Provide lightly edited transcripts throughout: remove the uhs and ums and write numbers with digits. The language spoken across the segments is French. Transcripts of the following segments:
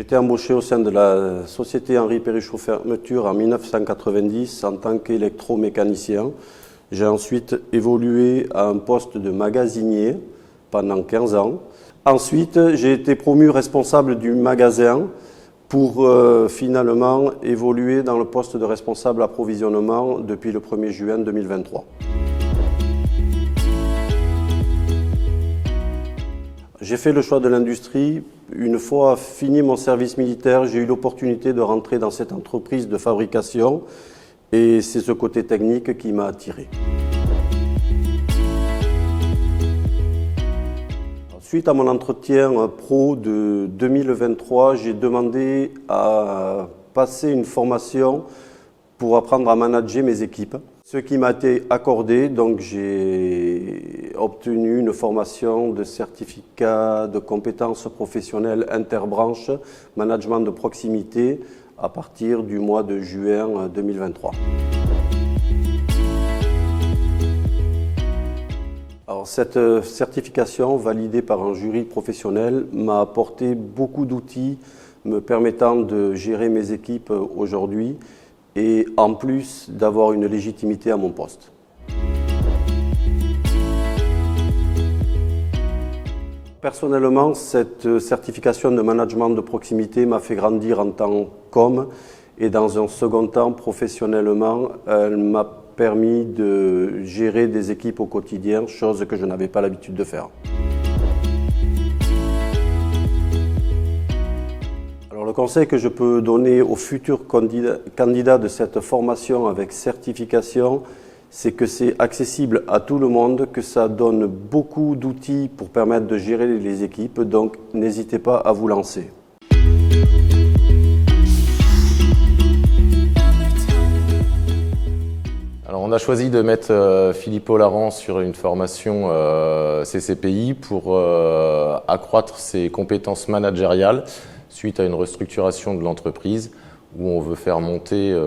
été embauché au sein de la société Henri Perrichot Fermeture en 1990 en tant qu'électromécanicien. J'ai ensuite évolué à un poste de magasinier pendant 15 ans. Ensuite, j'ai été promu responsable du magasin pour finalement évoluer dans le poste de responsable approvisionnement depuis le 1er juin 2023. J'ai fait le choix de l'industrie. Une fois fini mon service militaire, j'ai eu l'opportunité de rentrer dans cette entreprise de fabrication et c'est ce côté technique qui m'a attiré. Suite à mon entretien pro de 2023, j'ai demandé à passer une formation pour apprendre à manager mes équipes. Ce qui m'a été accordé, donc j'ai obtenu une formation de certificat de compétences professionnelles interbranches, management de proximité, à partir du mois de juin 2023. Alors, cette certification, validée par un jury professionnel, m'a apporté beaucoup d'outils me permettant de gérer mes équipes aujourd'hui et en plus d'avoir une légitimité à mon poste. Personnellement, cette certification de management de proximité m'a fait grandir en tant qu'homme et dans un second temps, professionnellement, elle m'a permis de gérer des équipes au quotidien, chose que je n'avais pas l'habitude de faire. Alors, le conseil que je peux donner aux futurs candidats de cette formation avec certification, c'est que c'est accessible à tout le monde, que ça donne beaucoup d'outils pour permettre de gérer les équipes, donc n'hésitez pas à vous lancer. Alors on a choisi de mettre Philippe Olaran sur une formation CCPI pour accroître ses compétences managériales suite à une restructuration de l'entreprise où on veut faire monter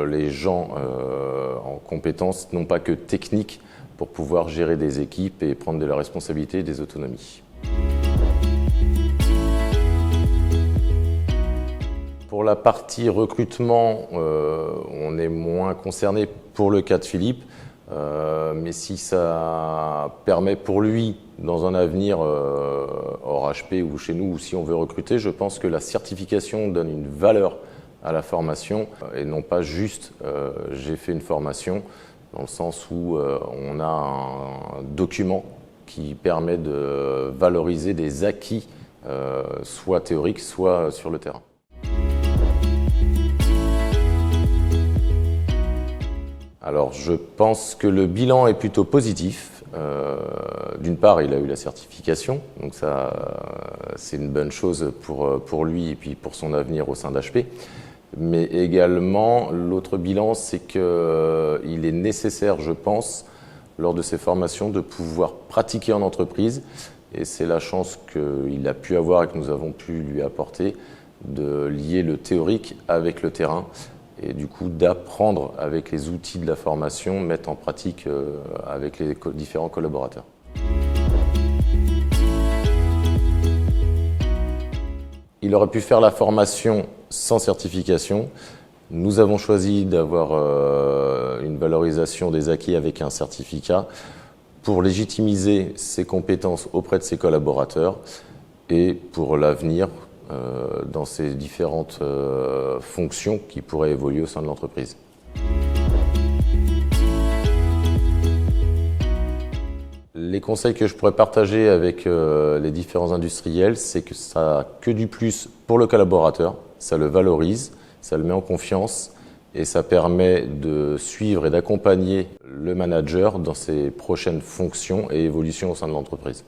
les gens en compétences non pas que techniques pour pouvoir gérer des équipes et prendre de la responsabilité et des autonomies. Pour la partie recrutement, on est moins concerné pour le cas de Philippe, mais si ça permet pour lui, dans un avenir hors HP ou chez nous, ou si on veut recruter, je pense que la certification donne une valeur à la formation et non pas juste j'ai fait une formation, dans le sens où on a un document qui permet de valoriser des acquis, soit théoriques, soit sur le terrain. Alors je pense que le bilan est plutôt positif. D'une part, il a eu la certification, donc ça c'est une bonne chose pour lui et puis pour son avenir au sein d'HP. Mais également, l'autre bilan, c'est qu'il est nécessaire, je pense, lors de ces formations, de pouvoir pratiquer en entreprise. Et c'est la chance qu'il a pu avoir et que nous avons pu lui apporter, de lier le théorique avec le terrain. Et du coup d'apprendre avec les outils de la formation, mettre en pratique avec les différents collaborateurs. Il aurait pu faire la formation sans certification. Nous avons choisi d'avoir une valorisation des acquis avec un certificat pour légitimiser ses compétences auprès de ses collaborateurs et pour l'avenir, dans ces différentes fonctions qui pourraient évoluer au sein de l'entreprise. Les conseils que je pourrais partager avec les différents industriels, c'est que ça n'a que du plus pour le collaborateur, ça le valorise, ça le met en confiance et ça permet de suivre et d'accompagner le manager dans ses prochaines fonctions et évolutions au sein de l'entreprise.